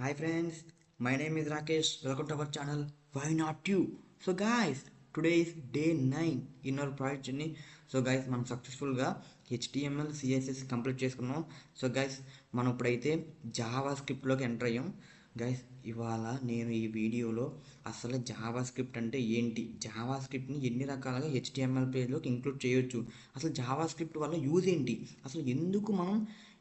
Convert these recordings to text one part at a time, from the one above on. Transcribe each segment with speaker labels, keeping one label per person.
Speaker 1: Hi friends, my name is Rakesh. Welcome to our channel. Why not you? So guys, today is day 9 in our project journey. So guys, మనం సక్సెస్ఫుల్గా HTML CSS complete చేసుకున్నాం. So guys మనం ఇప్పుడైతే Java స్క్రిప్ట్లోకి enter అయ్యాం. Guys ఇవాళ నేను ఈ వీడియోలో అసలు జావా స్క్రిప్ట్ అంటే ఏంటి, జావా స్క్రిప్ట్ని ఎన్ని రకాలుగా HTML పేజ్లోకి ఇంక్లూడ్ చేయొచ్చు, అసలు జావా స్క్రిప్ట్ వల్ల యూజ్ ఏంటి, అసలు ఎందుకు మనం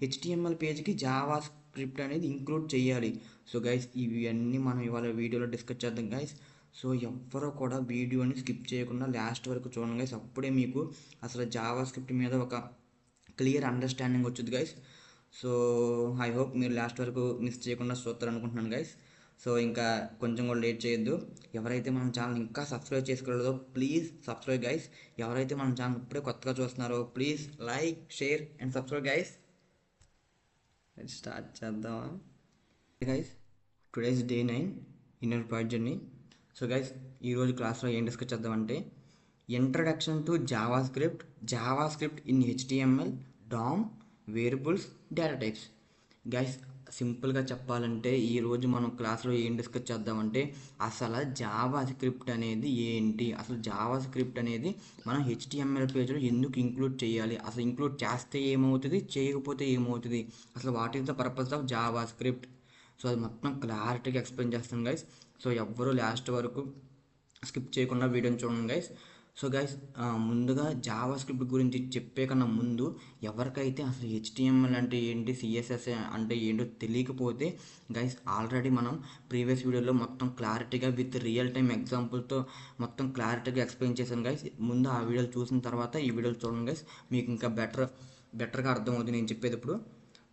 Speaker 1: HTML పేజ్కి జావా స్క్రిప్ట్ అనేది ఇంక్లూడ్ చేయాలి. సో గైస్ ఇవన్నీ మనం ఇవాళ వీడియోలో డిస్కస్ చేద్దాం గైస్. సో ఎవ్వరూ కూడా వీడియోని స్కిప్ చేయకుండా లాస్ట్ వరకు చూడండి గైస్. అప్పుడే మీకు అసలు జావా స్క్రిప్ట్ మీద ఒక క్లియర్ అండర్స్టాండింగ్ వచ్చింది గైస్. సో ఐ హోప్ మీరు లాస్ట్ వరకు మిస్ చేయకుండా చూస్తారు అనుకుంటున్నాను గైస్. సో ఇంకా కొంచెం కూడా లేట్ చేయొద్దు. ఎవరైతే మన ఛానల్ ఇంకా సబ్స్క్రైబ్ చేసుకోలేదో ప్లీజ్ సబ్స్క్రైబ్ గైస్. ఎవరైతే మన ఛానల్ ఇప్పుడే కొత్తగా చూస్తున్నారో please like, share and subscribe guys. Start చేద్దామా guys? Today's day 9 in our project journey. So guys ఈరోజు క్లాస్లో ఏం డిస్కస్ చేద్దామంటే introduction to JavaScript in HTML, DOM, variables, data types. Guys సింపుల్గా చెప్పాలంటే ఈరోజు మనం క్లాస్లో ఏం డిస్కస్ చేద్దామంటే అసలు జావా స్క్రిప్ట్ అనేది ఏంటి, అసలు జావా స్క్రిప్ట్ అనేది మనం HTML పేజ్లో ఎందుకు ఇంక్లూడ్ చేయాలి, అసలు ఇంక్లూడ్ చేస్తే ఏమవుతుంది, చేయకపోతే ఏమవుతుంది, అసలు what is the purpose of Java script. So అది మొత్తం క్లారిటీగా ఎక్స్ప్లెయిన్ చేస్తాను గైస్. సో ఎవ్వరూ లాస్ట్ వరకు స్కిప్ చేయకుండా వీడియోని చూడండి గైస్. సో గైస్ ముందుగా జావా స్క్రిప్ట్ గురించి చెప్పే కన్నా ముందు ఎవరికైతే అసలు HTML అంటే ఏంటి, CSS అంటే ఏంటో తెలియకపోతే గైస్ ఆల్రెడీ మనం ప్రీవియస్ వీడియోలో మొత్తం క్లారిటీగా విత్ రియల్ టైమ్ ఎగ్జాంపుల్తో మొత్తం క్లారిటీగా ఎక్స్ప్లెయిన్ చేశాను గైస్. ముందు ఆ వీడియోలు చూసిన తర్వాత ఈ వీడియోలు చూడండి గైస్, మీకు ఇంకా బెటర్గా అర్థమవుతుంది నేను చెప్పేది ఇప్పుడు.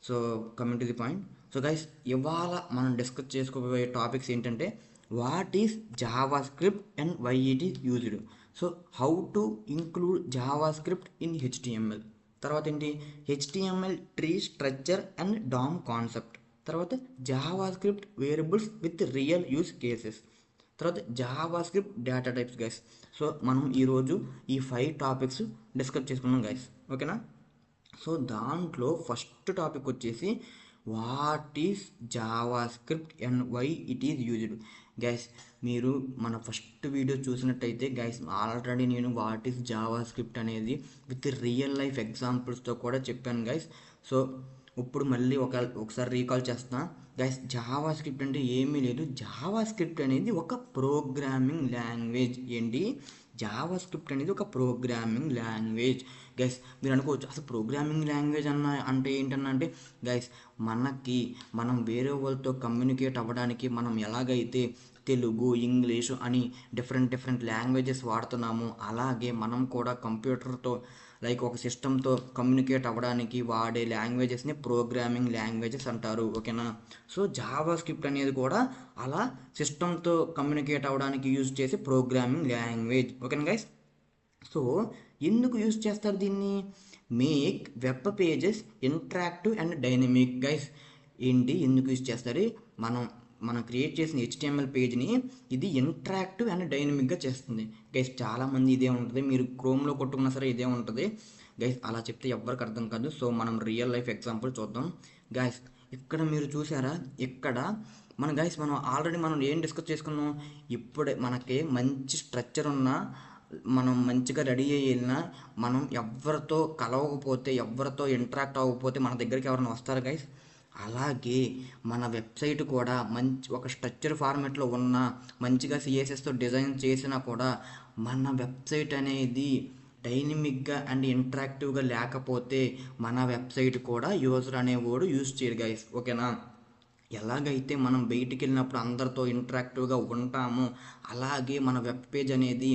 Speaker 1: So coming to the point. So guys ఇవాళ మనం డిస్కస్ చేసుకోబోయే టాపిక్స్ ఏంటంటే what is JavaScript and why it is used. So how to include JavaScript in HTML. తర్వాత ఏంటి HTML tree structure and DOM concept. తర్వాత JavaScript variables with real use cases. తర్వాత JavaScript data types guys. So మనం ఈరోజు ఈ 5 topics discuss చేసుకున్నాం guys, ఓకేనా? So దాంట్లో ఫస్ట్ టాపిక్ వచ్చేసి what is JavaScript and why it is used. Guys మీరు మన ఫస్ట్ వీడియో చూసినట్టయితే గైస్ ఆల్రెడీ నేను వాట్ ఈస్ జావా స్క్రిప్ట్ అనేది విత్ రియల్ లైఫ్ ఎగ్జాంపుల్స్తో కూడా చెప్పాను గైస్. సో ఇప్పుడు మళ్ళీ ఒకసారి రీకాల్ చేస్తున్నా గైస్. జావా స్క్రిప్ట్ అంటే ఏమీ లేదు, జావా స్క్రిప్ట్ అనేది ఒక ప్రోగ్రామింగ్ లాంగ్వేజ్. ఏంటి జావా స్క్రిప్ట్ అనేది ఒక ప్రోగ్రామింగ్ లాంగ్వేజ్ గైస్. మీరు అనుకోవచ్చు అసలు ప్రోగ్రామింగ్ లాంగ్వేజ్ అంటే ఏంటన్నా అంటే గైస్ మనం వేరే వాళ్ళతో కమ్యూనికేట్ అవ్వడానికి మనం ఎలాగైతే తెలుగు, ఇంగ్లీషు అని డిఫరెంట్ లాంగ్వేజెస్ వాడుతున్నాము, అలాగే మనం కూడా కంప్యూటర్తో లైక్ ఒక సిస్టంతో కమ్యూనికేట్ అవ్వడానికి వాడే లాంగ్వేజెస్ని ప్రోగ్రామింగ్ లాంగ్వేజెస్ అంటారు, ఓకేనా? సో జావా స్క్రిప్ట్ అనేది కూడా అలా సిస్టంతో కమ్యూనికేట్ అవ్వడానికి యూజ్ చేసే ప్రోగ్రామింగ్ లాంగ్వేజ్, ఓకేనా గైస్? సో ఎందుకు యూజ్ చేస్తారు దీన్ని? Make web pages interactive and dynamic. Guys ఏంటి ఎందుకు యూజ్ చేస్తారు? మనం క్రియేట్ చేసిన HTML పేజ్ని ఇది ఇంటరాక్టివ్ అండ్ డైనమిక్గా చేస్తుంది గైస్. చాలామంది ఇదే ఉంటుంది, మీరు క్రోమ్లో కొట్టుకున్నా సరే ఇదే ఉంటుంది గైస్. అలా చెప్తే ఎవ్వరికి అర్థం కాదు. సో మనం రియల్ లైఫ్ ఎగ్జాంపుల్ చూద్దాం గైస్. ఇక్కడ మీరు చూసారా, ఇక్కడ మనం ఆల్రెడీ ఏం డిస్కస్ చేసుకున్నాం, ఇప్పుడే మనకి మంచి స్ట్రక్చర్ ఉన్న మనం మంచిగా రెడీ అయ్యి వెళ్ళినా మనం ఎవరితో కలవకపోతే, ఎవరితో ఇంటరాక్ట్ అవ్వకపోతే మన దగ్గరికి ఎవరైనా వస్తారు గైస్. అలాగే మన వెబ్సైట్ కూడా మంచి ఒక స్ట్రక్చర్ ఫార్మాట్లో ఉన్న మంచిగా CSSతో డిజైన్ చేసినా కూడా మన వెబ్సైట్ అనేది డైనమిక్గా అండ్ ఇంటరాక్టివ్గా లేకపోతే మన వెబ్సైట్ కూడా యూజర్ అనేవాడు యూజ్ చేయడు గైస్, ఓకేనా? ఎలాగైతే మనం బయటికి వెళ్ళినప్పుడు అందరితో ఇంటరాక్టివ్గా ఉంటామో అలాగే మన వెబ్ పేజ్ అనేది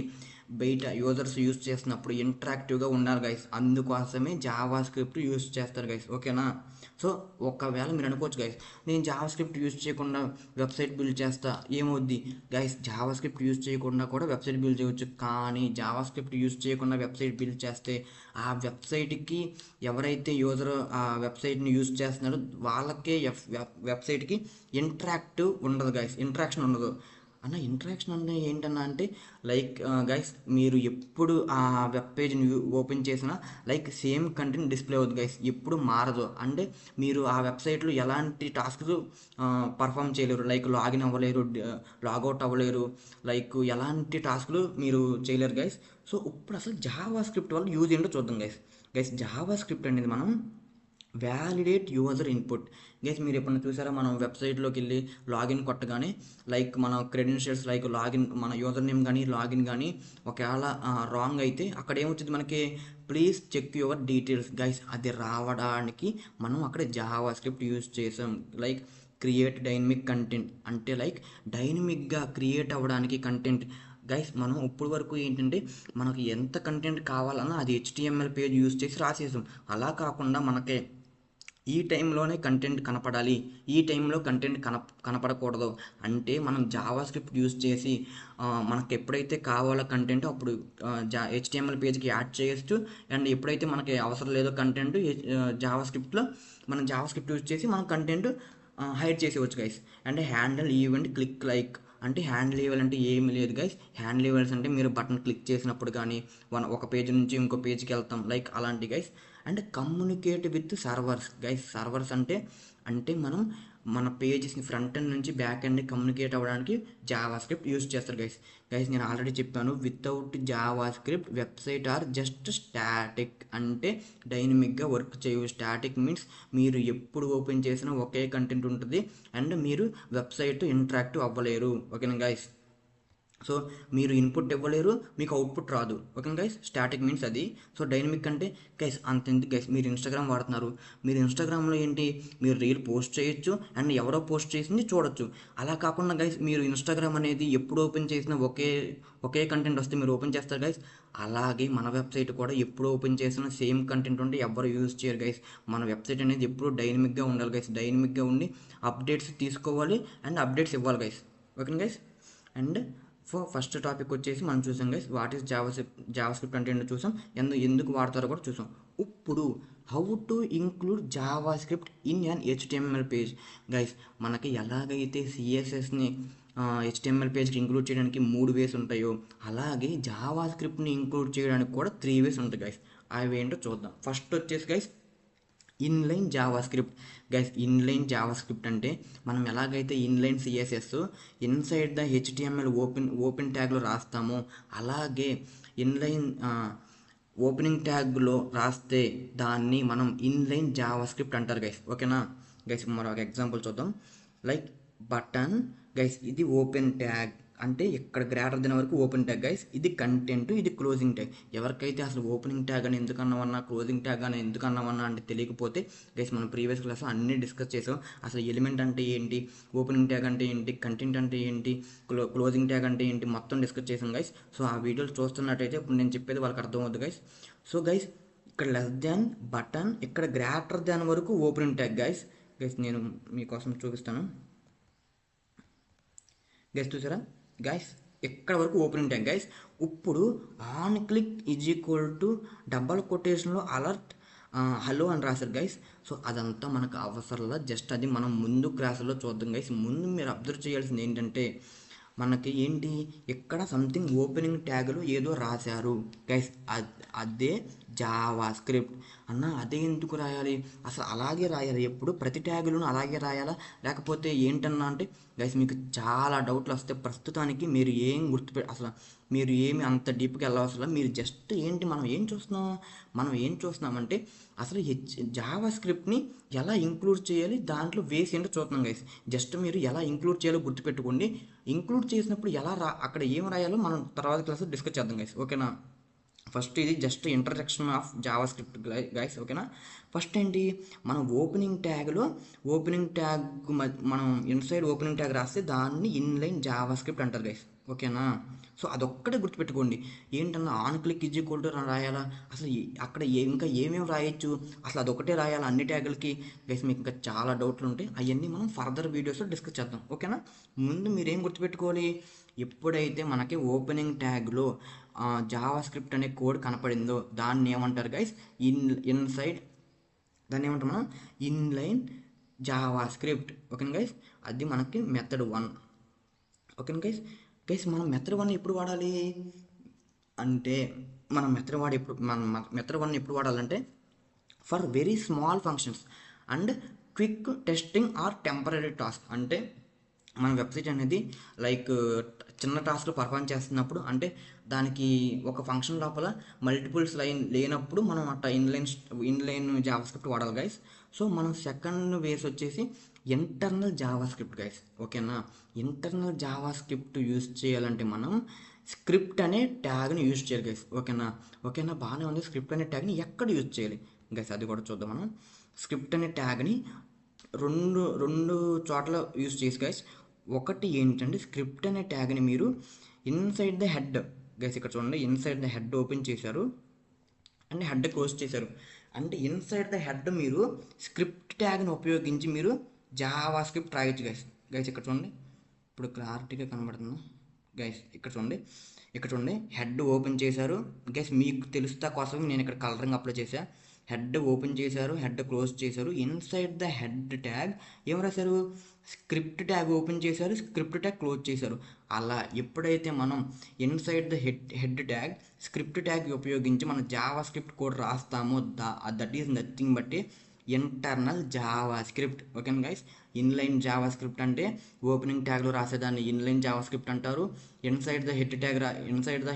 Speaker 1: బయట యూజర్స్ యూజ్ చేసినప్పుడు ఇంటరాక్టివ్గా ఉండాలి గైస్. అందుకోసమే జావా స్క్రిప్ట్ యూజ్ చేస్తారు గైస్, ఓకేనా? సో ఒకవేళ మీరు అనుకోవచ్చు గైస్ నేను జావా స్క్రిప్ట్ యూజ్ చేయకుండా వెబ్సైట్ బిల్డ్ చేస్తా, ఏమవుద్ది గైస్? జావా స్క్రిప్ట్ యూజ్ చేయకుండా కూడా వెబ్సైట్ బిల్డ్ చేయవచ్చు, కానీ జావా స్క్రిప్ట్ యూజ్ చేయకుండా వెబ్సైట్ బిల్డ్ చేస్తే ఆ వెబ్సైట్కి ఎవరైతే యూజర్ ఆ వెబ్సైట్ని యూజ్ చేస్తున్నారో వాళ్ళకే వెబ్సైట్కి ఇంటరాక్టివ్ ఉండదు గైస్, ఇంటరాక్షన్ ఉండదు. అన్న ఇంటరాక్షన్ అంటే ఏంటన్నా అంటే లైక్ గైస్ మీరు ఎప్పుడు ఆ వెబ్ పేజ్ని ఓపెన్ చేసినా లైక్ సేమ్ కంటెంట్ డిస్ప్లే అవుతుంది గైస్, ఎప్పుడు మారదు. అంటే మీరు ఆ వెబ్సైట్లో ఎలాంటి టాస్క్స్ పర్ఫామ్ చేయలేరు, లైక్ లాగిన్ అవ్వలేరు, లాగౌట్ అవ్వలేరు, లైక్ ఎలాంటి టాస్క్లు మీరు చేయలేరు గైస్. సో ఇప్పుడు అసలు జావా స్క్రిప్ట్ వల్ల యూజ్ ఏంటో చూద్దాం గైస్. గైస్ జావా స్క్రిప్ట్ అనేది మనం వ్యాలిడేట్ యూజర్ ఇన్పుట్. గైస్ మీరు ఎప్పుడైనా చూసారా, మనం వెబ్సైట్లోకి వెళ్ళి లాగిన్ కొట్టగానే లైక్ మన క్రెడెన్షియల్స్ లైక్ లాగిన్ మన యూజర్ నేమ్ కానీ లాగిన్ కానీ ఒకవేళ రాంగ్ అయితే అక్కడ ఏమొచ్చింది మనకి, please check your details. Guys అది రావడానికి మనం అక్కడ జావా స్క్రిప్ట్ యూజ్ చేసాం. లైక్ క్రియేట్ డైనమిక్ కంటెంట్ అంటే లైక్ డైనమిక్గా క్రియేట్ అవ్వడానికి కంటెంట్. గైస్ మనం ఇప్పుడు వరకు ఏంటంటే మనకి ఎంత కంటెంట్ కావాలన్నా అది హెచ్టిఎంఎల్ పేజ్ యూజ్ చేసి రాసేసాం. అలా కాకుండా మనకి ఈ టైంలోనే కంటెంట్ కనపడాలి, ఈ టైంలో కంటెంట్ కనపడకూడదు అంటే మనం జావా స్క్రిప్ట్ యూజ్ చేసి మనకు ఎప్పుడైతే కావాలో కంటెంట్ అప్పుడు హెచ్టిఎంఎల్ పేజ్కి యాడ్ చేయొచ్చు. అండ్ ఎప్పుడైతే మనకి అవసరం లేదో కంటెంట్ జావా స్క్రిప్ట్లో మనం జావా స్క్రిప్ట్ యూజ్ చేసి మనం కంటెంట్ హైడ్ చేసేవచ్చు గైస్. అంటే హ్యాండిల్ ఈవెంట్ క్లిక్ లైక్ అంటే హ్యాండిల్ ఈవెల్ అంటే ఏమి లేదు గైస్. హ్యాండిల్ ఈవెల్స్ అంటే మీరు బటన్ క్లిక్ చేసినప్పుడు కానీ ఒక పేజ్ నుంచి ఇంకో పేజ్కి వెళ్తాం లైక్ అలాంటి guys. And communicate with servers guys. Servers అంటే అంటే మనం మన పేజెస్ని ఫ్రంట్ ఎండ్ నుంచి బ్యాక్ ఎండ్ కమ్యూనికేట్ అవ్వడానికి జావా స్క్రిప్ట్ యూజ్ చేస్తారు గైస్. గైస్ నేను ఆల్రెడీ చెప్పాను, without Java script website are just static అంటే డైనమిక్గా వర్క్ చేయవు. స్టాటిక్ మీన్స్ మీరు ఎప్పుడు ఓపెన్ చేసినా ఒకే కంటెంట్ ఉంటుంది అండ్ మీరు వెబ్సైట్ ఇంటరాక్టివ్ అవ్వలేరు. ఓకేనా గైస్. సో మీరు ఇన్పుట్ ఇవ్వలేరు, మీకు అవుట్పుట్ రాదు. Okay guys. స్టాటిక్ మీన్స్ అది. సో డైనమిక్ అంటే గైస్ అంతెందుకు గైస్, మీరు ఇన్స్టాగ్రామ్ వాడుతున్నారు, మీరు ఇన్స్టాగ్రామ్లో ఏంటి మీరు రీల్ పోస్ట్ చేయొచ్చు అండ్ ఎవరో పోస్ట్ చేసింది చూడొచ్చు. అలా కాకుండా గైస్ మీరు ఇన్స్టాగ్రామ్ అనేది ఎప్పుడు ఓపెన్ చేసినా ఒకే కంటెంట్ వస్తే మీరు ఓపెన్ చేస్తారు గైస్. అలాగే మన వెబ్సైట్ కూడా ఎప్పుడు ఓపెన్ చేసినా సేమ్ కంటెంట్ ఉంటే ఎవరు యూజ్ చేయరు గైస్. మన వెబ్సైట్ అనేది ఎప్పుడు డైనమిక్గా ఉండాలి గైస్. డైనమిక్గా ఉండి అప్డేట్స్ తీసుకోవాలి అండ్ అప్డేట్స్ ఇవ్వాలి guys. Okay guys. And first topic వచ్చేసి మనం చూసాం guys, what is JavaScript అంటే ఏంటో చూసాం, ఎందుకు వాడతారో కూడా చూసాం. ఇప్పుడు how to include JavaScript in an HTML page. Guys మనకి ఎలాగైతే సిఎస్ఎస్ని హెచ్టిఎంఎల్ పేజ్కి ఇంక్లూడ్ చేయడానికి 3 వేస్ ఉంటాయో అలాగే జావా స్క్రిప్ట్ని ఇంక్లూడ్ చేయడానికి కూడా 3 వేస్ ఉంటాయి గైస్. అవి ఏంటో చూద్దాం. ఫస్ట్ వచ్చేసి guys inline JavaScript. Guys inline JavaScript అంటే మనం ఎలాగైతే inline CSS inside the HTML open ట్యాగ్లో రాస్తామో అలాగే ఇన్లైన్ ఓపెనింగ్ ట్యాగ్లో రాస్తే దాన్ని మనం ఇన్లైన్ జావా స్క్రిప్ట్ అంటారు గైస్. ఓకేనా గైస్. మరొక ఎగ్జాంపుల్ చూద్దాం. లైక్ బటన్ గైస్ ఇది ఓపెన్ ట్యాగ్ అంటే ఇక్కడ గ్రేటర్ దెన్ వరకు ఓపెన్ ట్యాగ్ గైస్. ఇది కంటెంట్, ఇది క్లోజింగ్ ట్యాగ్. ఎవరికైతే అసలు ఓపెనింగ్ ట్యాగ్ అని ఎందుకు అన్నామన్నా క్లోజింగ్ ట్యాగ్ అని ఎందుకు అన్నామన్నా అంటే తెలియకపోతే గైస్ మనం ప్రీవియస్ క్లాస్లో అన్నీ డిస్కస్ చేసాం. అసలు ఎలిమెంట్ అంటే ఏంటి, ఓపెనింగ్ ట్యాగ్ అంటే ఏంటి, కంటెంట్ అంటే ఏంటి, క్లోజింగ్ ట్యాగ్ అంటే ఏంటి మొత్తం డిస్కస్ చేసాం గైస్. సో ఆ వీడియోలు చూస్తున్నట్టయితే ఇప్పుడు నేను చెప్పేది వాళ్ళకి అర్థమవుతుంది గైస్. సో గైస్ ఇక్కడ లెస్ దాన్ బటన్, ఇక్కడ గ్రేటర్ దాన్ వరకు ఓపెనింగ్ ట్యాగ్ గైస్. గైస్ నేను మీకోసం చూపిస్తాను గైస్. చూసారా గైస్ ఎక్కడ వరకు ఓపెనింగ్ ట్యాగ్ గైస్. ఇప్పుడు on click is equal to double కొటేషన్లో అలర్ట్ హలో అని రాశారు గైస్. సో అదంతా మనకు అవసరంలా, జస్ట్ అది మనం ముందు క్లాసులో చూద్దాం గైస్. ముందు మీరు అబ్జర్వ్ చేయాల్సింది ఏంటంటే మనకి ఏంటి ఇక్కడ సంథింగ్ ఓపెనింగ్ ట్యాగ్లో ఏదో రాశారు గైస్, అదే జావా స్క్రిప్ట్. అన్న అదే ఎందుకు రాయాలి, అసలు అలాగే రాయాలి ఎప్పుడు ప్రతి ట్యాగులను అలాగే రాయాలా లేకపోతే ఏంటన్నా అంటే గైస్ మీకు చాలా డౌట్లు వస్తే ప్రస్తుతానికి మీరు ఏం అసలు మీరు ఏమి అంత డీప్గా వెళ్ళవసరం. మీరు జస్ట్ ఏంటి మనం ఏం చూస్తున్నామంటే అసలు జావా స్క్రిప్ట్ని ఎలా ఇంక్లూడ్ చేయాలి, దాంట్లో వేస్ ఏంటో చూస్తున్నాం గైస్. జస్ట్ మీరు ఎలా ఇంక్లూడ్ చేయాలో గుర్తుపెట్టుకోండి. ఇంక్లూడ్ చేసినప్పుడు ఎలా అక్కడ ఏం రాయాలో మనం తర్వాత క్లాస్లో డిస్కస్ చేద్దాం గైస్. ఓకేనా. ఫస్ట్ ఇది just introduction of Java script guys. ఓకేనా. ఫస్ట్ ఏంటి మనం ఓపెనింగ్ ట్యాగ్లో మనం ఇన్సైడ్ ఓపెనింగ్ ట్యాగ్ రాస్తే దాన్ని ఇన్లైన్ జావా స్క్రిప్ట్ అంటారు గైస్. ఓకేనా. సో అదొక్కటే గుర్తుపెట్టుకోండి. ఏంటన్నా on click is equal to రాయాలా, అసలు అక్కడ ఇంకా ఏమేమి రాయొచ్చు, అసలు అదొకటే రాయాలా అన్ని ట్యాగులకి గైస్. మీకు ఇంకా చాలా డౌట్లు ఉంటాయి, అవన్నీ మనం ఫర్దర్ వీడియోస్లో డిస్కస్ చేద్దాం. ఓకేనా. ముందు మీరేం గుర్తుపెట్టుకోవాలి, ఎప్పుడైతే మనకి ఓపెనింగ్ ట్యాగ్లో జావా స్క్రిప్ట్ అనే కోడ్ కనపడిందో దాన్ని ఏమంటారు గైస్, ఇన్సైడ్ దాన్ని ఏమంటాం మనం ఇన్లైన్ జావా స్క్రిప్ట్. ఓకేనా గైస్. అది మనకి మెథడ్ 1. ఓకేనా గైస్. గైస్ మనం మెథడ్ 1 ఎప్పుడు వాడాలి అంటే, మనం మెథడ్ 1 ఎప్పుడు వాడాలంటే for very small functions and quick testing are temporary task. అంటే మన వెబ్సైట్ అనేది లైక్ చిన్న టాస్క్లు పర్ఫామ్ చేస్తున్నప్పుడు, అంటే దానికి ఒక ఫంక్షన్ లోపల మల్టిపుల్స్ లైన్ లేనప్పుడు మనం అట్లా ఇన్లైన్ జావా స్క్రిప్ట్ వాడాలి గైస్. సో మనం సెకండ్ వేస్ వచ్చేసి ఇంటర్నల్ జావా స్క్రిప్ట్ గైస్. ఓకేనా, ఇంటర్నల్ జావా స్క్రిప్ట్ యూజ్ చేయాలంటే మనం స్క్రిప్ట్ అనే ట్యాగ్ని యూజ్ చేయాలి గైస్. ఓకేనా బాగానే ఉంది. స్క్రిప్ట్ అనే ట్యాగ్ని ఎక్కడ యూజ్ చేయాలి గైస్ అది కూడా చూద్దాం మనం. స్క్రిప్ట్ అనే ట్యాగ్ని రెండు రెండు చోట్ల యూజ్ చేసి గైస్. ఒకటి ఏంటంటే స్క్రిప్ట్ అనే ట్యాగ్ని మీరు ఇన్సైడ్ ద హెడ్ గైస్, ఇక్కడ చూడండి ఇన్సైడ్ ద హెడ్ ఓపెన్ చేశారు అండ్ హెడ్ క్లోజ్ చేశారు. అంటే ఇన్సైడ్ ద హెడ్ మీరు స్క్రిప్ట్ ట్యాగ్ని ఉపయోగించి మీరు జావా స్క్రిప్ట్ రాయొచ్చు గైస్. ఇక్కడ చూడండి, ఇప్పుడు క్లారిటీగా కనబడుతుంది గైస్. ఇక్కడ చూడండి హెడ్ ఓపెన్ చేశారు గైస్. మీకు తెలుస్తా కోసం నేను ఇక్కడ కలరింగ్ అప్లై చేశాను. హెడ్ ఓపెన్ చేశారు, హెడ్ క్లోజ్ చేశారు. ఇన్సైడ్ ద హెడ్ ట్యాగ్ ఏం రాశారు, స్క్రిప్ట్ ట్యాగ్ ఓపెన్ చేశారు, స్క్రిప్ట్ ట్యాగ్ క్లోజ్ చేశారు. అలా ఎప్పుడైతే మనం inside the head tag script tag ఉపయోగించి మనం జావా స్క్రిప్ట్ కోడ్ రాస్తామో that is nothing but internal JavaScript. ఓకేనా గైస్. ఇన్లైన్ జావా స్క్రిప్ట్ అంటే ఓపెనింగ్ ట్యాగ్లో రాసేదాన్ని ఇన్లైన్ జావా స్క్రిప్ట్ అంటారు. ఇన్సైడ్ ద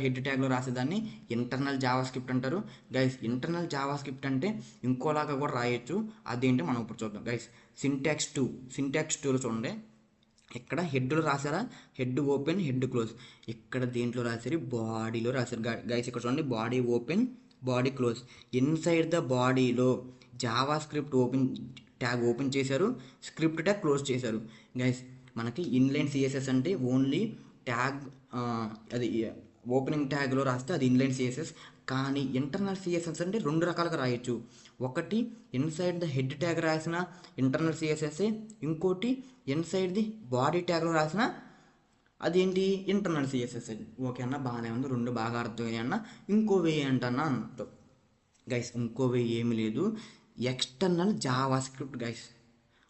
Speaker 1: హెడ్ ట్యాగ్లో రాసేదాన్ని ఇంటర్నల్ జావా స్క్రిప్ట్ అంటారు గైస్. ఇంటర్నల్ జావా స్క్రిప్ట్ అంటే ఇంకోలాగా కూడా రాయొచ్చు. అదేంటి మనం ఇప్పుడు చూద్దాం గైస్. సింటాక్స్ 2లో చూడండి, ఇక్కడ హెడ్లో రాశారా, హెడ్ ఓపెన్ హెడ్ క్లోజ్. ఇక్కడ దేంట్లో రాశారు, బాడీలో రాశారు గైస్. ఇక్కడ చూడండి body open body close. Inside the బాడీలో జావా స్క్రిప్ట్ ట్యాగ్ ఓపెన్ చేశారు, స్క్రిప్ట్ ట్యాగ్ క్లోజ్ చేశారు గైస్. మనకి ఇన్లైన్ సిఎస్ఎస్ అంటే ఓన్లీ ట్యాగ్ అది ఓపెనింగ్ ట్యాగ్లో రాస్తే అది ఇన్లైన్ సిఎస్ఎస్. కానీ ఇంటర్నల్ సిఎస్ఎస్ అంటే రెండు రకాలుగా రాయొచ్చు. ఒకటి ఇన్సైడ్ ద హెడ్ ట్యాగ్ రాసిన ఇంటర్నల్ సిఎస్ఎస్, ఇంకోటి ఇన్సైడ్ ది బాడీ ట్యాగ్లో రాసిన అదేంటి ఇంటర్నల్ సిఎస్ఎస్. ఓకే అన్న, బాగానే ఉంది, రెండు బాగా అర్థమయ్యాయి అన్న. ఇంకో వే ఏంటన్నా అన్నట్టు గైస్, ఇంకో వే ఏమి లేదు, ఎక్స్టర్నల్ జావా స్క్రిప్ట్ గైస్.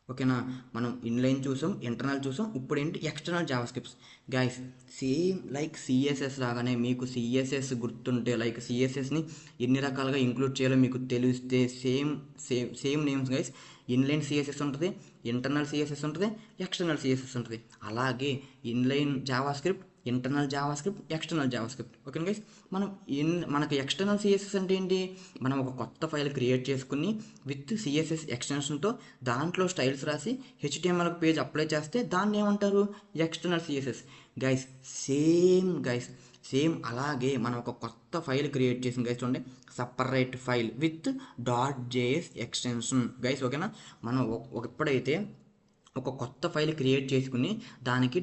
Speaker 1: ఓకేనా, మనం ఇన్లైన్ చూసాం, ఇంటర్నల్ చూసాం, ఇప్పుడు ఏంటి external Java scripts guys. Same like CSS లాగానే మీకు సిఎస్ఎస్ గుర్తుంటే, లైక్ సిఎస్ఎస్ని ఎన్ని రకాలుగా ఇంక్లూడ్ చేయాలో మీకు తెలిస్తే same names guys. Inline CSS ఉంటుంది, ఇంటర్నల్ సిఎస్ఎస్ ఉంటుంది, ఎక్స్టర్నల్ సిఎస్ఎస్ ఉంటుంది. అలాగే inline Java script, internal JavaScript, external JavaScript. ఓకేనా గైస్. మనకు ఎక్స్టర్నల్ సిఎస్ఎస్ అంటే ఏంటి, మనం ఒక కొత్త ఫైల్ క్రియేట్ చేసుకుని విత్ సిఎస్ఎస్ ఎక్స్టెన్షన్తో దాంట్లో స్టైల్స్ రాసి హెచ్టిఎంఎల్ పేజ్ అప్లై చేస్తే దాన్ని ఏమంటారు, ఎక్స్టర్నల్ సిఎస్ఎస్ గైస్. సేమ్ అలాగే మనం ఒక కొత్త ఫైల్ క్రియేట్ చేసిన గైస్, చూడండి separate file with .js extension guys. ఓకేనా, మనం ఎప్పుడైతే ఒక కొత్త ఫైల్ క్రియేట్ చేసుకుని దానికి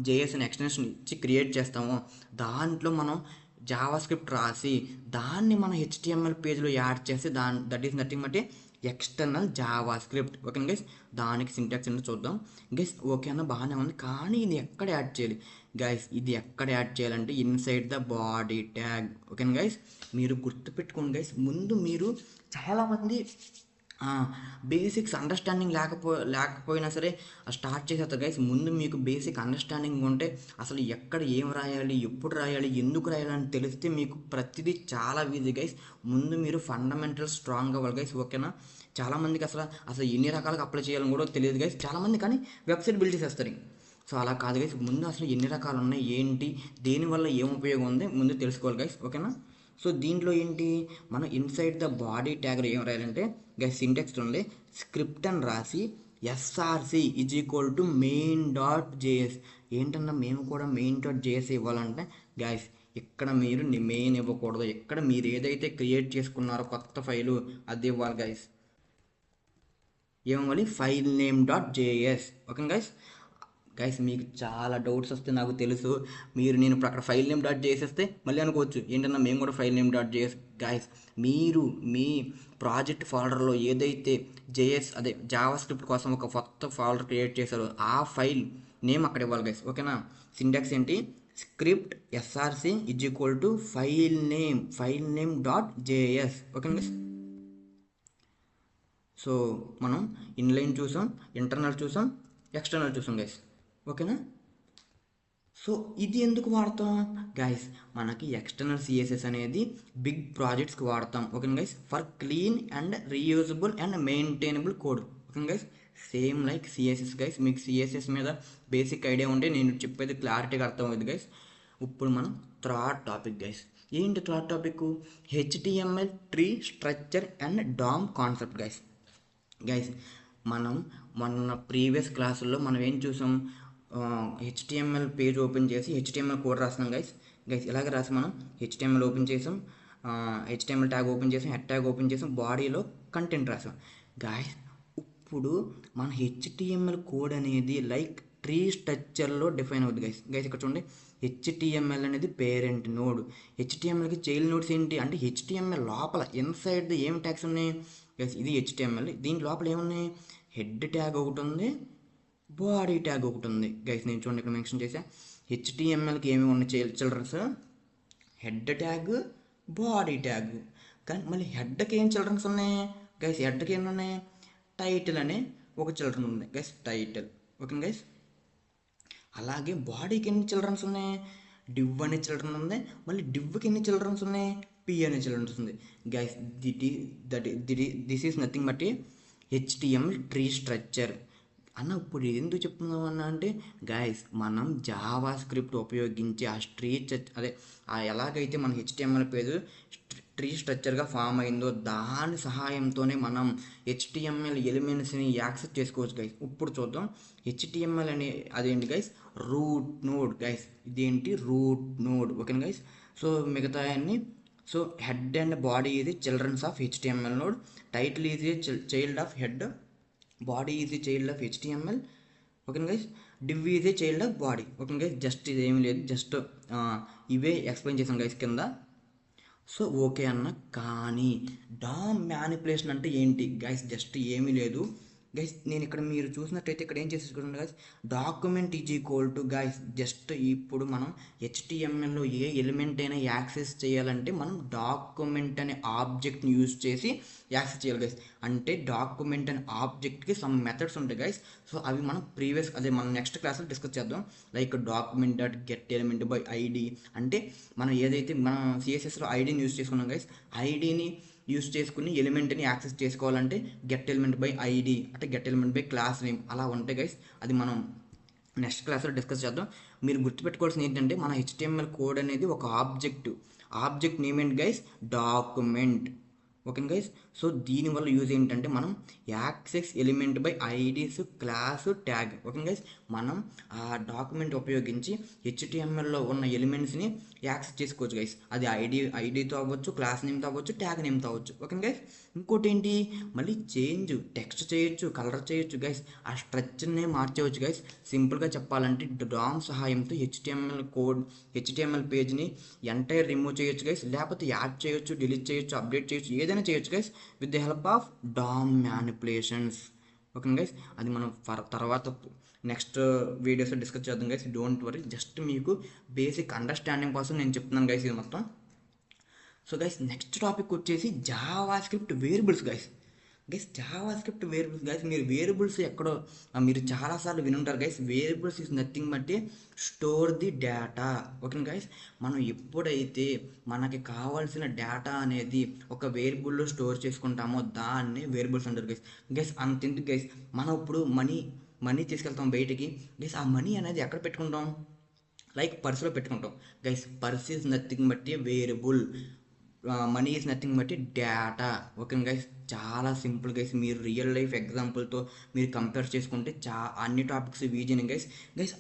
Speaker 1: .js అనే ఎక్స్టెన్షన్ ఇచ్చి క్రియేట్ చేస్తామో, దాంట్లో మనం జావా స్క్రిప్ట్ రాసి దాన్ని మనం హెచ్టిఎంఎల్ పేజ్లో యాడ్ చేస్తే that is nothing but external JavaScript. ఓకేనా గైస్. దానికి సింటాక్స్ ఏంటో చూద్దాం గైస్. ఓకే అన్న, బాగానే ఉంది, కానీ ఇది ఎక్కడ యాడ్ చేయాలి గైస్, ఇది ఎక్కడ యాడ్ చేయాలంటే ఇన్సైడ్ ద బాడీ ట్యాగ్. ఓకేనా గైస్, మీరు గుర్తుపెట్టుకోండి గైస్. ముందు మీరు చాలామంది బేసిక్స్ అండర్స్టాండింగ్ లేకపోయినా సరే స్టార్ట్ చేసేస్తారు గైస్. ముందు మీకు బేసిక్ అండర్స్టాండింగ్ ఉంటే అసలు ఎక్కడ ఏం రాయాలి, ఎప్పుడు రాయాలి, ఎందుకు రాయాలి అని తెలిస్తే మీకు ప్రతిదీ చాలా ఈజీ గైస్. ముందు మీరు ఫండమెంటల్ స్ట్రాంగ్ అవ్వాలి గైస్. ఓకేనా, చాలామందికి అసలు ఎన్ని రకాలుగా అప్లై చేయాలని కూడా తెలియదు గైస్. చాలామంది కానీ వెబ్సైట్ బిల్డ్ చేసేస్తారు. సో అలా కాదు గైస్, ముందు అసలు ఎన్ని రకాలు ఉన్నాయి, ఏంటి, దేనివల్ల ఏం ఉపయోగం ఉంది ముందు తెలుసుకోవాలి గైస్. ఓకేనా. సో దీంట్లో ఏంటి, మనం ఇన్సైడ్ ద బాడీ ట్యాగ్లో ఏం రాయాలంటే గైస్, సింటాక్స్ చూడండి, స్క్రిప్ట్ అని రాసి src = main.js. ఏంటన్నా మేము కూడా main.js ఇవ్వాలంటే గైస్, ఇక్కడ మీరు మెయిన్ ఇవ్వకూడదు. ఇక్కడ మీరు ఏదైతే క్రియేట్ చేసుకున్నారో కొత్త ఫైలు అది ఇవ్వాలి గైస్. ఏమవ్వాలి, ఫైల్ నేమ్.js. ఓకే గైస్, మీకు చాలా డౌట్స్ వస్తే నాకు తెలుసు. నేను ఇప్పుడు అక్కడ ఫైల్ నేమ్.js చేస్తే మళ్ళీ అనుకోవచ్చు ఏంటన్నా మేము కూడా ఫైల్ నేమ్.js. గైస్, మీరు మీ ప్రాజెక్ట్ ఫోల్డర్లో ఏదైతే అదే జావా స్క్రిప్ట్ కోసం ఒక కొత్త ఫోల్డర్ క్రియేట్ చేశారో ఆ ఫైల్ నేమ్ అక్కడ ఇవ్వాలి గైస్. ఓకేనా, సింటాక్స్ ఏంటి, script src = file name. Okay guys. So మనం ఇన్లైన్ చూసాం, ఇంటర్నల్ చూసాం, ఎక్స్టర్నల్ చూసాం గైస్. ఓకేనా. సో ఇది ఎందుకు వాడతాం గైస్, మనకి ఎక్స్టర్నల్ సిఎస్ఎస్ అనేది బిగ్ ప్రాజెక్ట్స్కి వాడతాం. Okay guys, for clean and reusable and maintainable code. Okay guys, same like CSS guys. మీకు సిఎస్ఎస్ మీద బేసిక్ ఐడియా ఉంటే నేను చెప్పేది క్లారిటీగా అర్థమవుతుంది గైస్. ఇప్పుడు మనం థర్డ్ టాపిక్ గైస్. ఏంటి third topic? HTML tree structure and DOM concept guys. Guys మనం మొన్న ప్రీవియస్ క్లాసుల్లో మనం ఏం చూసాం, హెచ్టిఎంఎల్ పేజ్ ఓపెన్ చేసి హెచ్టిఎంఎల్ కోడ్ రాస్తున్నాం గైస్. గైస్ ఇలాగ రాసి మనం హెచ్టిఎంఎల్ ఓపెన్ చేసాం, హెచ్టిఎంఎల్ ట్యాగ్ ఓపెన్ చేసాం, హెడ్ ట్యాగ్ ఓపెన్ చేసాం, బాడీలో కంటెంట్ రాసాం. గైస్ ఇప్పుడు మన హెచ్టిఎంఎల్ కోడ్ అనేది లైక్ ట్రీ స్ట్రక్చర్లో డిఫైన్ అవుతుంది గైస్. గైస్ ఇక్కడ చూడండి, హెచ్టిఎంఎల్ అనేది పేరెంట్ నోడ్, హెచ్టిఎంఎల్కి చైల్డ్ నోడ్స్ ఏంటి అంటే హెచ్టిఎంఎల్ లోపల ఇన్సైడ్ ఏం ట్యాగ్స్ ఉన్నాయి గైస్, ఇది హెచ్టిఎంఎల్. దీని లోపల ఏమున్నాయి, హెడ్ ట్యాగ్ ఒకటి ఉంది, బాడీ ట్యాగ్ ఒకటి ఉంది గైస్. నేను చూడండి ఇక్కడ మెన్షన్ చేసా, హెచ్టిఎంఎల్కి ఏమేమి ఉన్నాయి childrens, head tag, body tag. కానీ మళ్ళీ హెడ్కి ఏం చిల్డ్రన్స్ ఉన్నాయి గైస్, హెడ్కి ఏమి ఉన్నాయి, టైటిల్ అనే ఒక చిల్డ్రన్ ఉంది గైస్, టైటిల్. ఓకే గైస్, అలాగే బాడీకి ఎన్ని చిల్డ్రన్స్ ఉన్నాయి, డివ్ అనే చిల్డ్రన్ ఉంది, మళ్ళీ డివ్కి ఎన్ని చిల్డ్రన్స్ ఉన్నాయి, పి అనే చిల్డ్రన్స్ ఉంది guys. This is nothing but HTML tree structure అన్న. ఇప్పుడు ఎందుకు చెప్తున్నాం అన్న అంటే గైస్, మనం జావా స్క్రిప్ట్ ఉపయోగించి ఆ ఎలాగైతే మన హెచ్టిఎంఎల్ పేజ్ ట్రీ స్ట్రక్చర్గా ఫామ్ అయిందో దాని సహాయంతోనే మనం హెచ్టిఎంఎల్ ఎలిమెంట్స్ని యాక్సెస్ చేసుకోవచ్చు గైస్. ఇప్పుడు చూద్దాం హెచ్టిఎంఎల్ అనే అదేంటి గైస్, రూట్ నోడ్ గైస్. ఇదేంటి, రూట్ నోడ్. ఓకేనా గైస్, సో మిగతా అన్ని, సో హెడ్ అండ్ బాడీ ఇది childrens of HTML node, title is a child of head, body is a child of HTML. Okay guys, div is a child of body. Okay guys, just ఇదేమీ లేదు, just ఇవే explain చేసాం guys కింద. So okay అన్న. కానీ dam manipulation అంటే ఏంటి guys, just ఏమీ లేదు గైస్. నేను ఇక్కడ మీరు చూసినట్టయితే ఇక్కడ ఏం చేసేసుకోండి guys, document is equal to guys, just ఇప్పుడు మనం హెచ్టిఎంఎల్లో ఏ ఎలిమెంట్ అయినా యాక్సెస్ చేయాలంటే మనం డాక్యుమెంట్ అనే ఆబ్జెక్ట్ని యూజ్ చేసి యాక్సెస్ చేయాలి గైస్. అంటే డాక్యుమెంట్ అనే ఆబ్జెక్ట్కి సమ్ మెథడ్స్ ఉంటాయి గైస్. సో అవి మనం మనం నెక్స్ట్ క్లాస్లో డిస్కస్ చేద్దాం. Like document dot get element by ID, అంటే మనం ఏదైతే మనం సిఎస్ఎస్లో ఐడిని యూజ్ చేసుకున్నాం గైస్, ఐడిని యూస్ చేసుకుని ఎలిమెంట్ని యాక్సెస్ చేసుకోవాలంటే గెట్ ఎలిమెంట్ బై ఐడి, అంటే get element by class name, అలా ఉంటాయి గైస్. అది మనం నెక్స్ట్ క్లాస్లో డిస్కస్ చేద్దాం. మీరు గుర్తుపెట్టుకోవాల్సింది ఏంటంటే మన హెచ్టిఎంఎల్ కోడ్ అనేది ఒక ఆబ్జెక్ట్ నేమ్ ఏంటి guys, document. Okay guys, so దీనివల్ల యూజ్ ఏంటంటే మనం access element by IDs, class, tag. Okay guys, మనం ఆ డాక్యుమెంట్ ఉపయోగించి హెచ్టిఎంఎల్లో ఉన్న ఎలిమెంట్స్ని యాక్సెస్ చేసుకోవచ్చు గైస్. అది ఐడితో అవ్వచ్చు, క్లాస్ నేమ్తో అవ్వచ్చు, ట్యాగ్ నేమ్తో అవ్వచ్చు. ఓకే గైస్, ఇంకోటి ఏంటి, మళ్ళీ టెక్స్ట్ చేయొచ్చు, కలర్ చేయొచ్చు గైస్, ఆ స్ట్రక్చర్నే మార్చేయచ్చు గైస్. సింపుల్గా చెప్పాలంటే డామ్ సహాయంతో హెచ్టిఎంఎల్ పేజ్ని ఎంటైర్ రిమూవ్ చేయొచ్చు గైస్, లేకపోతే యాడ్ చేయొచ్చు, డిలీట్ చేయొచ్చు, అప్డేట్ చేయొచ్చు, ఏదైనా చేయొచ్చు guys with the help of DOM manipulations. Okay guys, అది మనం తర్వాత నెక్స్ట్ వీడియోస్లో డిస్కస్ చేద్దాం గైస్. డోంట్ వరీ, జస్ట్ మీకు బేసిక్ అండర్స్టాండింగ్ కోసం నేను చెప్తున్నాను గైస్ ఇది మొత్తం. సో గైస్ నెక్స్ట్ టాపిక్ వచ్చేసి JavaScript variables guys. JavaScript variables guys, మీరు వేరియబుల్స్ ఎక్కడో మీరు చాలాసార్లు వినుంటారు guys. Variables is nothing but store the data. Okay guys, మనం ఎప్పుడైతే మనకి కావాల్సిన డేటా అనేది ఒక వేరియబుల్లో స్టోర్ చేసుకుంటామో దాన్ని వేరియబుల్స్ అంటారు గైస్. అంతెందుకు గైస్, మనం ఇప్పుడు మనీ తీసుకెళ్తాం బయటికి గైస్, ఆ మనీ అనేది ఎక్కడ పెట్టుకుంటాం, లైక్ పర్సులో పెట్టుకుంటాం guys. Purse is nothing but variable, money is nothing but data. Okay guys, చాలా సింపుల్ గైస్. మీరు రియల్ లైఫ్ ఎగ్జాంపుల్తో మీరు కంపేర్ చేసుకుంటే అన్ని టాపిక్స్ ఈజీనే గైస్.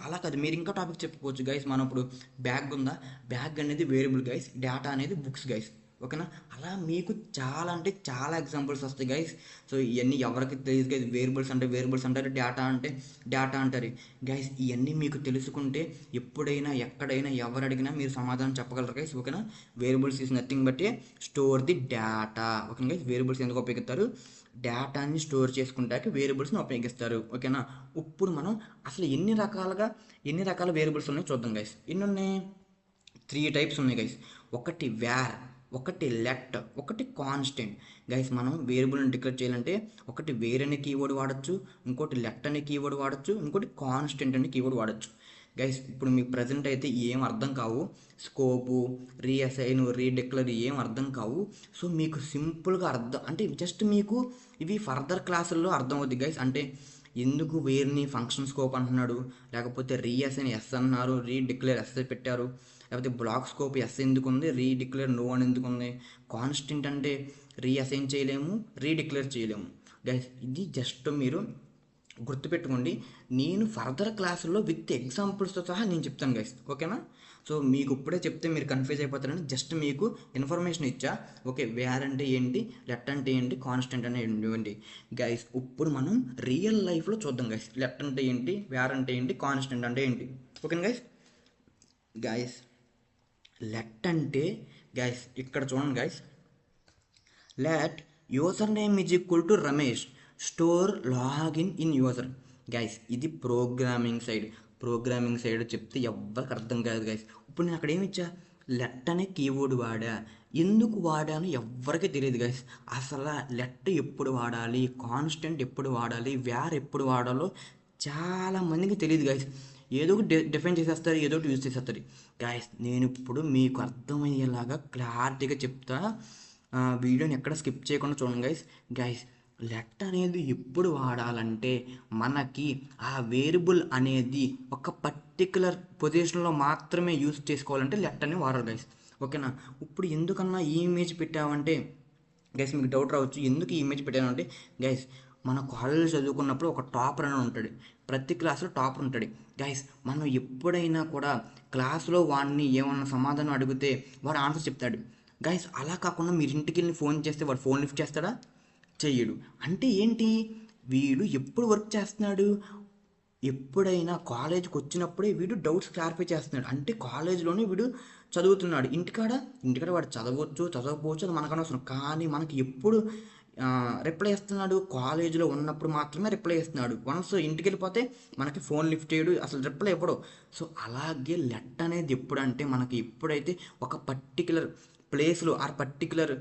Speaker 1: అలా కాదు, మీరు ఇంకా టాపిక్ చెప్పుకోవచ్చు గైస్. మనం ఇప్పుడు బ్యాగ్ ఉందా, బ్యాగ్ అనేది వేరియబుల్ గైస్, డేటా అనేది బుక్స్ గైస్. ఓకేనా, అలా మీకు చాలా అంటే చాలా ఎగ్జాంపుల్స్ వస్తాయి గైస్. సో ఇవన్నీ ఎవరికి తెలియదు గైస్, వేరియబుల్స్ అంటే వేరియబుల్స్ అంటారు, డేటా అంటే డేటా అంటారు గైస్. ఇవన్నీ మీకు తెలుసుకుంటే ఎప్పుడైనా ఎక్కడైనా ఎవరు అడిగినా మీరు సమాధానం చెప్పగలరు గైస్. ఓకేనా, variables is nothing but store the data. Okay guys, variables ఎందుకు ఉపయోగిస్తారు, డేటాని స్టోర్ చేసుకుంటానికి వేరియబుల్స్ని ఉపయోగిస్తారు. ఓకేనా, ఇప్పుడు మనం అసలు ఎన్ని రకాల వేరియబుల్స్ ఉన్నాయో చూద్దాం గైస్. ఎన్ని ఉన్నాయి, 3 టైప్స్ ఉన్నాయి గైస్. ఒకటి వేర్, ఒకటి లెట్, ఒకటి కాన్స్టెంట్ గైస్. మనం వేరియబుల్ని డిక్లేర్ చేయాలంటే ఒకటి వేర్ అనే కీవర్డ్ వాడచ్చు, ఇంకోటి లెట్ అనే కీవర్డ్ వాడచ్చు, ఇంకోటి కాన్స్టెంట్ అనే కీవర్డ్ వాడచ్చు గైస్ ఇప్పుడు మీకు ప్రజెంట్ అయితే ఏం అర్థం కావు, స్కోపు, రీఅసైన్, రీడిక్లేర్ ఏం అర్థం కావు. సో మీకు సింపుల్గా అర్థం అంటే జస్ట్ మీకు ఇవి ఫర్దర్ క్లాసుల్లో అర్థం అవుతుంది గైస్. అంటే ఎందుకు వేర్ని ఫంక్షన్ స్కోప్ అంటున్నాడు, లేకపోతే రీఅసైన్ ఎస్ అన్నారు, రీడిక్లేర్ ఎస్ పెట్టారు, లేకపోతే బ్లాక్ స్కోప్ ఎస్ ఎందుకు ఉంది, రీడిక్లేర్ నో అని ఎందుకు ఉంది, కాన్స్టెంట్ అంటే రీఅసైన్ చేయలేము, రీడిక్లేర్ చేయలేము గైస్. ఇది జస్ట్ మీరు గుర్తుపెట్టుకోండి. నేను ఫర్దర్ క్లాసుల్లో విత్ ఎగ్జాంపుల్స్తో సహా నేను చెప్తాను గైస్, ఓకేనా. సో మీకు ఇప్పుడే చెప్తే మీరు కన్ఫ్యూజ్ అయిపోతారని జస్ట్ మీకు ఇన్ఫర్మేషన్ ఇచ్చా. ఓకే, వేర్ అంటే ఏంటి, లెట్ అంటే ఏంటి, కాన్స్టెంట్ అంటే ఏంటి గైస్. ఇప్పుడు మనం రియల్ లైఫ్లో చూద్దాం గైస్. లెట్ అంటే ఏంటి, వేర్ అంటే ఏంటి, కాన్స్టెంట్ అంటే ఏంటి, ఓకేనా గైస్. గైస్ లెట్ అంటే గైస్ ఇక్కడ చూడండి guys, let user name is equal to Ramesh, store login in user. Guys ఇది ప్రోగ్రామింగ్ సైడ్ చెప్తే ఎవ్వరికి అర్థం కాదు గైస్. ఇప్పుడు నేను అక్కడ ఏమి ఇచ్చా, లెట్ అనే కీవర్డ్ వాడా, ఎందుకు వాడాను ఎవ్వరికి తెలియదు గైస్. అసలు లెట్ ఎప్పుడు వాడాలి, కాన్స్టెంట్ ఎప్పుడు వాడాలి, వేర్ ఎప్పుడు వాడాలో చాలామందికి తెలియదు గైస్. ఏదో ఒకటి డిఫైన్ చేసేస్తారు, ఏదో ఒకటి యూజ్ చేసేస్తారు గైస్. నేను ఇప్పుడు మీకు అర్థమయ్యేలాగా క్లారిటీగా చెప్తా, వీడియోని ఎక్కడ స్కిప్ చేయకుండా చూడండి గైస్. గైస్ లెట్ అనేది ఎప్పుడు వాడాలంటే మనకి ఆ వేరియబుల్ అనేది ఒక పర్టికులర్ పొజిషన్లో మాత్రమే యూజ్ చేసుకోవాలంటే లెట్ అని వాడాలి గైస్, ఓకేనా. ఇప్పుడు ఎందుకన్నా ఈ ఇమేజ్ పెట్టామంటే గైస్ మీకు డౌట్ రావచ్చు, ఎందుకు ఈ ఇమేజ్ పెట్టామంటే గైస్ మన కాలేజీలో చదువుకున్నప్పుడు ఒక టాపర్ అని ఉంటాడు, ప్రతి క్లాస్లో టాపర్ ఉంటాడు గైస్. మనం ఎప్పుడైనా కూడా క్లాస్లో వాడిని ఏమన్నా సమాధానం అడిగితే వాడు ఆన్సర్ చెప్తాడు గైస్. అలా కాకుండా మీరు ఇంటికి వెళ్ళి ఫోన్ చేస్తే వాడు ఫోన్ లిఫ్ట్ చేస్తాడా, చెయ్యడు. అంటే ఏంటి, వీడు ఎప్పుడు వర్క్ చేస్తున్నాడు, ఎప్పుడైనా కాలేజ్కి వచ్చినప్పుడే వీడు డౌట్స్ క్లారిఫై చేస్తున్నాడు. అంటే కాలేజ్లోనే వీడు చదువుతున్నాడు, ఇంటికాడ వాడు చదవకపోవచ్చు అది మనకు అనవసరం. కానీ మనకి ఎప్పుడు రిప్లై ఇస్తున్నాడు, కాలేజీలో ఉన్నప్పుడు మాత్రమే రిప్లై ఇస్తున్నాడు. వన్స్ ఇంటికి వెళ్ళిపోతే మనకి ఫోన్ లిఫ్ట్ చేయడు, అసలు రిప్లై ఇవ్వడు. సో అలాగే లెట్ అనేది ఎప్పుడంటే మనకి ఎప్పుడైతే ఒక పర్టికులర్ ప్లేస్లో ఆ పర్టికులర్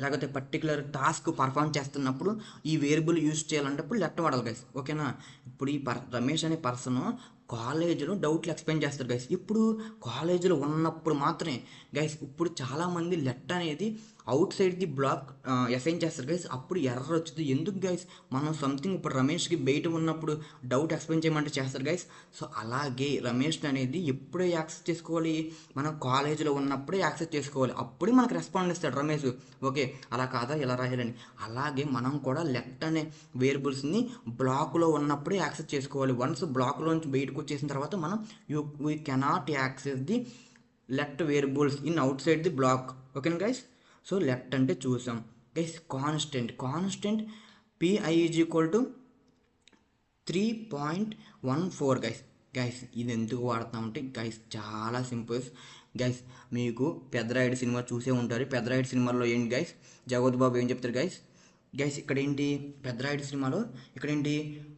Speaker 1: లేకపోతే పర్టికులర్ టాస్క్ పర్ఫామ్ చేస్తున్నప్పుడు ఈ వేరియబుల్ యూజ్ చేయాలంటప్పుడు లెట్ వాడాలి గైస్, ఓకేనా. ఇప్పుడు ఈ రమేష్ అనే పర్సన్ కాలేజీలో డౌట్లు ఎక్స్ప్లెయిన్ చేస్తారు గైస్. ఇప్పుడు కాలేజీలో ఉన్నప్పుడు మాత్రమే గైస్. ఇప్పుడు చాలామంది లెట్ అనేది outside the block assign చేస్తారు గైస్, అప్పుడు ఎర్రర్ వచ్చింది. ఎందుకు గైస్, మనం సంథింగ్ ఇప్పుడు రమేష్కి బయట ఉన్నప్పుడు డౌట్ ఎక్స్ప్లెయిన్ చేయమంటే చేస్తారు గైస్. సో అలాగే రమేష్ అనేది ఎప్పుడే యాక్సెస్ చేసుకోవాలి, మనం కాలేజీలో ఉన్నప్పుడే యాక్సెస్ చేసుకోవాలి, అప్పుడే మనకు రెస్పాండ్ ఇస్తాడు రమేష్. ఓకే అలా కాదా, ఎలా రాయాలని. అలాగే మనం కూడా లెట్ అనే వేరియబుల్స్ని బ్లాక్లో ఉన్నప్పుడే యాక్సెస్ చేసుకోవాలి. వన్స్ బ్లాక్లోంచి బయటకు వచ్చేసిన తర్వాత మనం we cannot access the let variables in outside the block, ఓకేనా గైస్. సో లెట్ అంటే చూసాం guys. Constant PI is equal to 3.14 guys. ఇది ఎందుకు వాడుతున్నామంటే గైస్ చాలా సింపుల్స్ గైస్. మీకు పెద్దరాయుడు సినిమా చూసే ఉంటారు, పెద్దరాయుడు సినిమాలో ఏంటి గైస్, జగత్ బాబు ఏం చెప్తారు గైస్. ఇక్కడ ఏంటి, పెద్దరాయుడు సినిమాలో ఇక్కడ ఏంటి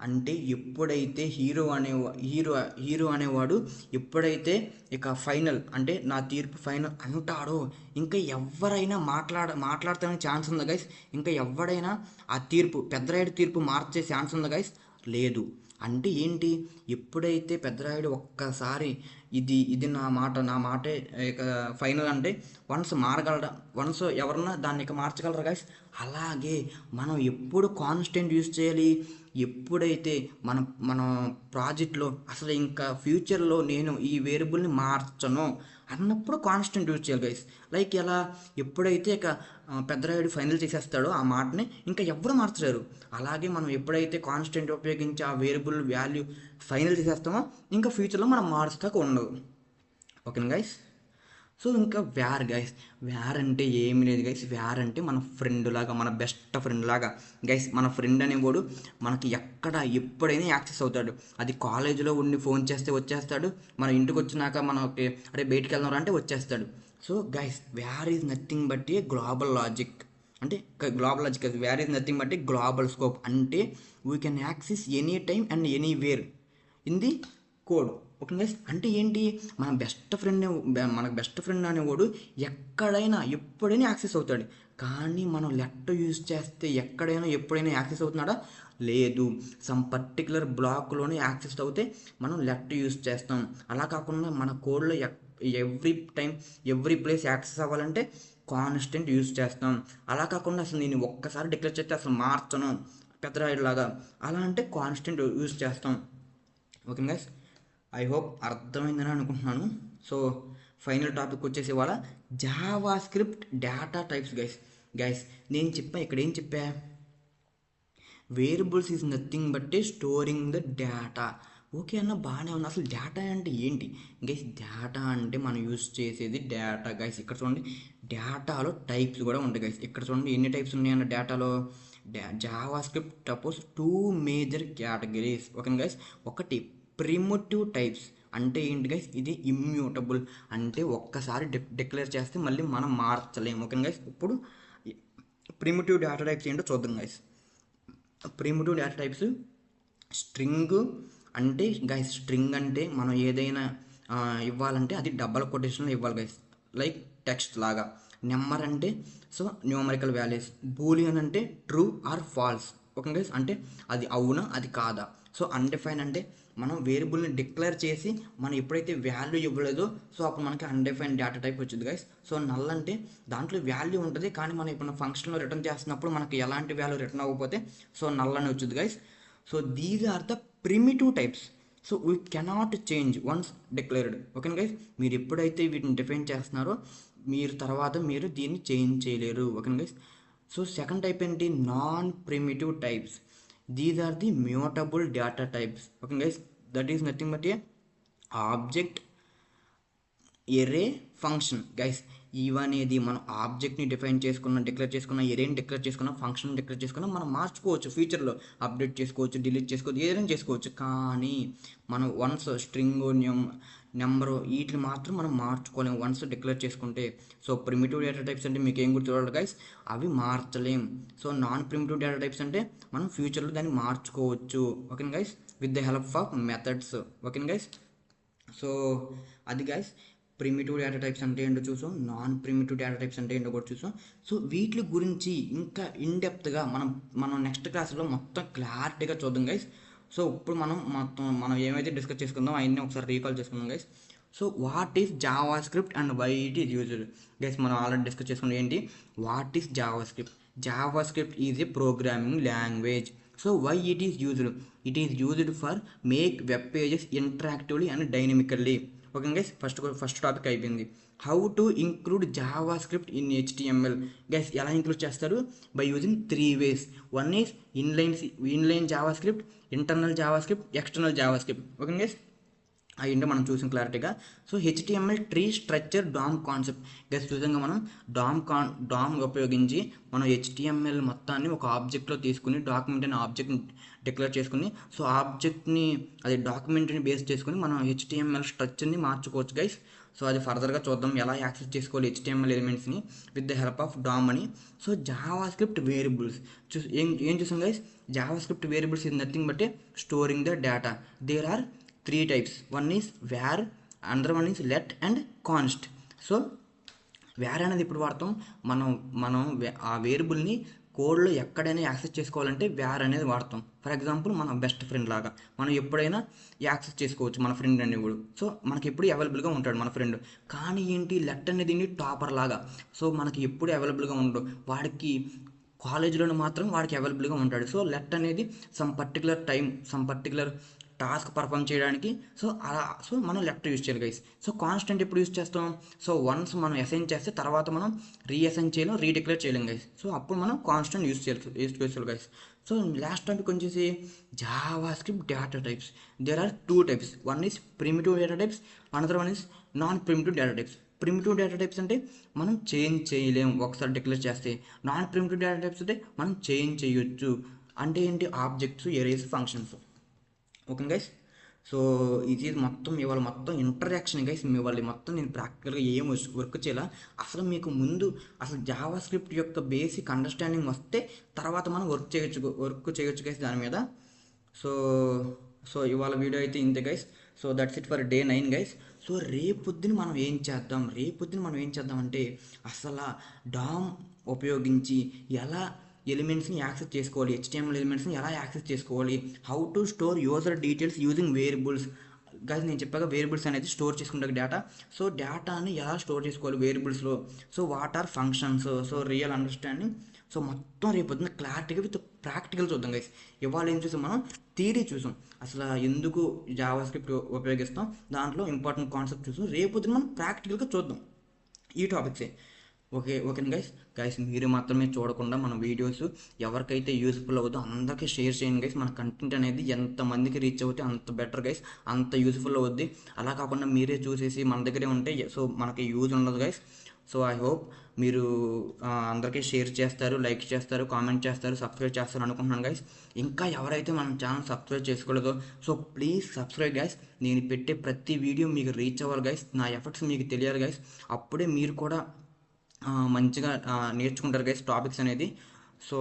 Speaker 1: అంటే ఎప్పుడైతే హీరో అనేవాడు ఎప్పుడైతే ఇక ఫైనల్ అంటే నా తీర్పు ఫైనల్ అంటాడో ఇంకా ఎవరైనా మాట్లాడతానే ఛాన్స్ ఉందా గైస్, ఇంకా ఎవడైనా ఆ తీర్పు పెద్దరాయుడు తీర్పు మార్చే ఛాన్స్ ఉందా గైస్, లేదు. అంటే ఏంటి, ఎప్పుడైతే పెద్దరాయుడు ఒక్కసారి ఇది నా మాటే ఇక ఫైనల్ అంటే వన్స్ మారగలరా, వన్స్ ఎవరన్నా దాన్ని ఇక మార్చగలరా గైస్. అలాగే మనం ఎప్పుడు కాన్స్టెంట్ యూజ్ చేయాలి, ఎప్పుడైతే మన ప్రాజెక్ట్లో అసలు ఇంకా ఫ్యూచర్లో నేను ఈ వేరియబుల్ని మార్చను అన్నప్పుడు కాన్స్టెంట్ యూజ్ చేయాలి గైస్. లైక్ ఎలా, ఎప్పుడైతే ఇక పెద్దరాయుడు ఫైనల్ చేసేస్తాడో ఆ మాటని ఇంకా ఎవ్వరు మార్చలేరు. అలాగే మనం ఎప్పుడైతే కాన్స్టెంట్ ఉపయోగించి ఆ వేరియబుల్ వాల్యూ ఫైనల్ చేసేస్తామో ఇంకా ఫ్యూచర్లో మనం మార్చుతాక ఉండదు, ఓకేనా గైస్. సో ఇంకా వ్యార్ అంటే ఏమి లేదు గైస్. వ్యార్ అంటే మన ఫ్రెండ్ లాగా, మన బెస్ట్ ఫ్రెండ్ లాగా గైస్. మన ఫ్రెండ్ అనేవాడు మనకి ఎక్కడ ఎప్పుడైనా యాక్సెస్ అవుతాడు. అది కాలేజీలో ఉండి ఫోన్ చేస్తే వచ్చేస్తాడు, మన ఇంటికి వచ్చినాక మనకి అరే బయటికి వెళ్దాం అంటే వచ్చేస్తాడు. So guys var is nothing but a global logic. అంటే గ్లోబల్ లాజిక్ కాదు, var is nothing but a global scope. అంటే we can access any time and anywhere in the code, okay guys. అంటే ఏంటి, మనకు బెస్ట్ ఫ్రెండ్ అనేవాడు ఎక్కడైనా ఎప్పుడైనా access అవుతాడు. కానీ మనం లెట్ యూజ్ చేస్తే ఎక్కడైనా ఎప్పుడైనా యాక్సెస్ అవుతున్నాడా, లేదు. సమ్ పర్టికులర్ బ్లాక్లోనే యాక్సెస్ అవుతే మనం లెట్ యూస్ చేస్తాం. అలా కాకుండా మన కోడ్లో ఎవ్రీ ప్లేస్ యాక్సెస్ అవ్వాలంటే కాన్స్టెంట్ యూస్ చేస్తాం. అలా కాకుండా అసలు నేను ఒక్కసారి డిక్లేర్ చేస్తే అసలు మార్చను పెద్ద రాయుడు లాగా, అలా అంటే కాన్స్టెంట్ యూస్ చేస్తాం. ఓకే గైస్, ఐ హోప్ అర్థమైందని అనుకుంటున్నాను. సో ఫైనల్ టాపిక్ వచ్చేసి ఇవాళ Java script data types. Guys నేను ఇక్కడ ఏం చెప్పా, variables is nothing but storing the data. Okay అన్న, బాగానే ఉంది. అసలు డేటా అంటే ఏంటి గైస్? డేటా అంటే మనం యూస్ చేసేది డేటా గైస్. ఇక్కడ చూడండి, డేటాలో టైప్స్ కూడా ఉంటాయి గైస్. ఇక్కడ చూడండి ఎన్ని టైప్స్ ఉన్నాయన్న డేటాలో. Java script suppose 2 major categories. Okay guys, ఒకటి ప్రిమిటివ్ టైప్స్ అంటే ఏంటి గైస్? ఇది ఇమ్యూటబుల్ అంటే ఒక్కసారి డిక్లేర్ చేస్తే మళ్ళీ మనం మార్చలేము. ఓకే గైస్, ఇప్పుడు ప్రిమిటివ్ డేటా టైప్స్ ఏంటో చూద్దాం guys. Primitive data types string అంటే గైస్, స్ట్రింగ్ అంటే మనం ఏదైనా ఇవ్వాలంటే అది డబల్ కొటేషన్లో ఇవ్వాలి గైస్, లైక్ టెక్స్ట్ లాగా. నెంబర్ అంటే సో న్యూమరికల్ వాల్యూస్. బూలియన్ అంటే true or false. Okay guys, అంటే అది అవునా అది కాదా. సో అన్డిఫైన్ అంటే మనం వేరియబుల్ని డిక్లేర్ చేసి మనం ఎప్పుడైతే వాల్యూ ఇవ్వలేదో సో అప్పుడు మనకి అన్డిఫైన్ డేటా టైప్ వచ్చింది గైస్. సో నల్ అంటే దాంట్లో వాల్యూ ఉంటుంది కానీ మనం ఇప్పుడు ఫంక్షన్లో రిటర్న్ చేస్తున్నప్పుడు మనకి ఎలాంటి వాల్యూ రిటర్న్ అవ్వకపోతే సో నల్ అని వచ్చింది guys. So these are the primitive types. So we cannot change once declared. Okay guys, మీరు ఎప్పుడైతే వీటిని డిఫైన్ చేస్తున్నారో మీరు దీన్ని చేంజ్ చేయలేరు. Okay guys. So second type ఏంటి? Non primitive types. These are the mutable data types. Okay guys, that is nothing but a object, array, function. Guys ఇవనేది మనం ఆబ్జెక్ట్ని డిక్లేర్ చేసుకున్న, ఎరేని డిక్లేర్ చేసుకున్న, ఫంక్షన్ డిక్లేర్ చేసుకున్న మనం మార్చుకోవచ్చు. ఫ్యూచర్లో అప్డేట్ చేసుకోవచ్చు, డిలీట్ చేసుకోవచ్చు, ఏదైనా చేసుకోవచ్చు. కానీ మనం వన్స్ స్ట్రింగ్, నెంబరు వీటిని మాత్రం మనం మార్చుకోలేము వన్స్ డిక్లేర్ చేసుకుంటే. సో ప్రిమిటివ్ డేటా టైప్స్ అంటే మీకు ఏం గుర్తురావాలి గైస్? అవి మార్చలేం. So non primitive data types అంటే మనం ఫ్యూచర్లో దాన్ని మార్చుకోవచ్చు. Okay guys, with the help of methods. Okay guys, so అది గైస్ ప్రిమిటివ్ డేటా టైప్స్ అంటే ఏంటో చూసాం, నాన్ ప్రిమిటివ్ డేటా టైప్స్ అంటే ఏంటో కూడా చూసాం. సో వీటి గురించి ఇంకా ఇన్డెప్త్గా మనం నెక్స్ట్ క్లాస్లో మొత్తం క్లారిటీగా చూద్దాం గైస్. సో ఇప్పుడు మనం ఏమైతే డిస్కస్ చేసుకుందాం అవన్నీ ఒకసారి రీకాల్ చేసుకుందాం guys. So what is JavaScript and why it is used guys? మనం ఆల్రెడీ డిస్కస్ చేసుకున్నాం ఏంటి, what is JavaScript. JavaScript is a programming language. So why it is used? It is used for make web pages interactively and dynamically. Okay guys, first topic అయిపోయింది. How to include JavaScript in HTML. Guys ఎలా include చేస్తారు? By using 3 ways. One is inline Java script, internal JavaScript, external JavaScript. Okay guys, అయ్యింటే మనం చూసిన క్లారిటీగా. So HTML tree structure DOM concept. Guys చూసాక మనం dam ఉపయోగించి మనం HTML మొత్తాన్ని ఒక ఆబ్జెక్ట్లో తీసుకుని డాక్యుమెంట్ అనే ఆబ్జెక్ట్ని డిక్లేర్ చేసుకుని సో ఆబ్జెక్ట్ని అది డాక్యుమెంట్ని బేస్ చేసుకుని మనం HTML స్ట్రక్చర్ని మార్చుకోవచ్చు గైస్. సో అది ఫర్దర్గా చూద్దాం ఎలా యాక్సెస్ చేసుకోవాలి HTML ఎలిమెంట్స్ని with the help of DOM అని. సో జావా స్క్రిప్ట్ వేరియబుల్స్ ఏం చూసాం guys? JavaScript variables is nothing but storing the data. There are 3 types. One is var, another one is let and const. So var అనేది ఇప్పుడు వాడతాం మనం ఆ వేరియబుల్ని కోడ్లో ఎక్కడైనా యాక్సెస్ చేసుకోవాలంటే var అనేది వాడతాం. ఫర్ ఎగ్జాంపుల్ మన బెస్ట్ ఫ్రెండ్ లాగా మనం ఎప్పుడైనా యాక్సెస్ చేసుకోవచ్చు మన ఫ్రెండ్ అనేవాడు. సో మనకి ఎప్పుడు అవైలబుల్గా ఉంటాడు మన ఫ్రెండ్. కానీ ఏంటి, లెట్ అనేది టాపర్ లాగా. సో మనకి ఎప్పుడు అవైలబుల్గా ఉండడు, వాడికి కాలేజీలోనే మాత్రం వాడికి అవైలబుల్గా ఉంటాడు. సో లెట్ అనేది సమ్ పర్టికులర్ టాస్క్ పర్ఫామ్ చేయడానికి సో మనం లెఫ్ట్ యూజ్ చేయాలి గైస్. సో కాన్స్టెంట్ ఎప్పుడు యూజ్ చేస్తాం? సో వన్స్ మనం అసైన్ చేస్తే తర్వాత మనం రీఅసైన్ చేయలేం, రీడిక్లేర్ చేయలేం గైస్. సో అప్పుడు మనం కాన్స్టెంట్ యూజ్ చేయాలి గైస్. సో లాస్ట్ టాపిక్ వచ్చేసి JavaScript data types. There are 2 types. One is primitive data types, another one is non primitive data types. Primitive data types అంటే మనం change చేయలేం ఒకసారి declare చేస్తే. Non primitive data types అంటే మనం change చేయొచ్చు. అంటే ఏంటి? Objects, erase, functions. Okay guys, so ఇది ఇవాళ మొత్తం ఇంట్రడక్షన్ గైస్. ఇవాళ మొత్తం నేను ప్రాక్టికల్గా ఏం వర్క్ చేయాలా, అసలు మీకు ముందు అసలు జావా స్క్రిప్ట్ యొక్క బేసిక్ అండర్స్టాండింగ్ వస్తే తర్వాత మనం వర్క్ చేయొచ్చు గైస్ దాని మీద. సో ఇవాళ వీడియో అయితే ఇంతే guys. So that's it for day 9 guys. So రేపొద్దున మనం ఏం చేద్దాం అంటే అసలు డామ్ ఉపయోగించి ఎలా ఎలిమెంట్స్ని యాక్సెస్ చేసుకోవాలి, హెచ్టిఎంఎల్ ఎలిమెంట్స్ని ఎలా యాక్సెస్ చేసుకోవాలి, how to store user details using variables. Guys నేను చెప్పాక వేరియబుల్స్ అనేది స్టోర్ చేసుకుంటే డేటా. సో డేటాని ఎలా స్టోర్ చేసుకోవాలి వేరియబుల్స్లో, so what are functions, so real understanding. So మొత్తం రేపొద్దున క్లారిటీగా విత్ ప్రాక్టికల్ చూద్దాం గైస్. ఇవాళ ఏం చూసాం మనం, థియరీ చూసాం, అసలు ఎందుకు జావా స్క్రిప్ట్ ఉపయోగిస్తాం, దాంట్లో ఇంపార్టెంట్ కాన్సెప్ట్ చూసాం. రేపొద్దున మనం ప్రాక్టికల్గా చూద్దాం ఈ టాపిక్సే. ఓకేనా గైస్ మీరు మాత్రమే చూడకుండా మన వీడియోస్ ఎవరికైతే యూస్ఫుల్ అవుతుందో అందరికీ షేర్ చేయండి గైస్. మన కంటెంట్ అనేది ఎంతమందికి రీచ్ అవుతే అంత బెటర్ గైస్, అంత యూస్ఫుల్ అవుద్ది. అలా కాకుండా మీరే చూసేసి మన దగ్గరే ఉంటే సో మనకి యూజ్ ఉండదు గైస్. సో ఐ హోప్ మీరు అందరికీ షేర్ చేస్తారు, లైక్ చేస్తారు, కామెంట్ చేస్తారు, సబ్స్క్రైబ్ చేస్తారు అనుకుంటున్నాను గైస్. ఇంకా ఎవరైతే మన ఛానల్ సబ్స్క్రైబ్ చేసుకోలేదో సో ప్లీజ్ సబ్స్క్రైబ్ గైస్. నేను పెట్టే ప్రతి వీడియో మీకు రీచ్ అవ్వాలి గైస్, నా ఎఫర్ట్స్ మీకు తెలియాలి గైస్. అప్పుడే మీరు కూడా మంచిగా నేర్చుకుంటారు గైస్ టాపిక్స్ అనేది. So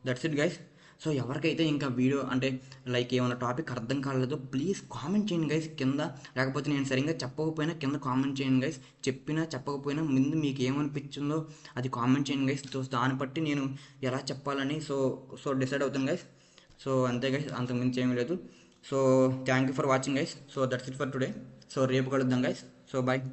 Speaker 1: that's it guys. So ఎవరికైతే ఇంకా వీడియో అంటే లైక్ ఏమైనా టాపిక్ అర్థం కాలేదో ప్లీజ్ కామెంట్ చేయండి గైస్ కింద. లేకపోతే నేను సరిగ్గా చెప్పకపోయినా కింద కామెంట్ చేయండి గైస్. చెప్పినా చెప్పకపోయినా ముందు మీకు ఏమనిపించిందో అది కామెంట్ చేయండి గైస్. సో దాన్ని బట్టి నేను ఎలా చెప్పాలని సో డిసైడ్ అవుతాను గైస్. సో అంతే గైస్, అంతకుమించి ఏమీ లేదు. So thank you for watching guys. So that's it for today. So రేపు కలుద్దాం గైస్. So bye.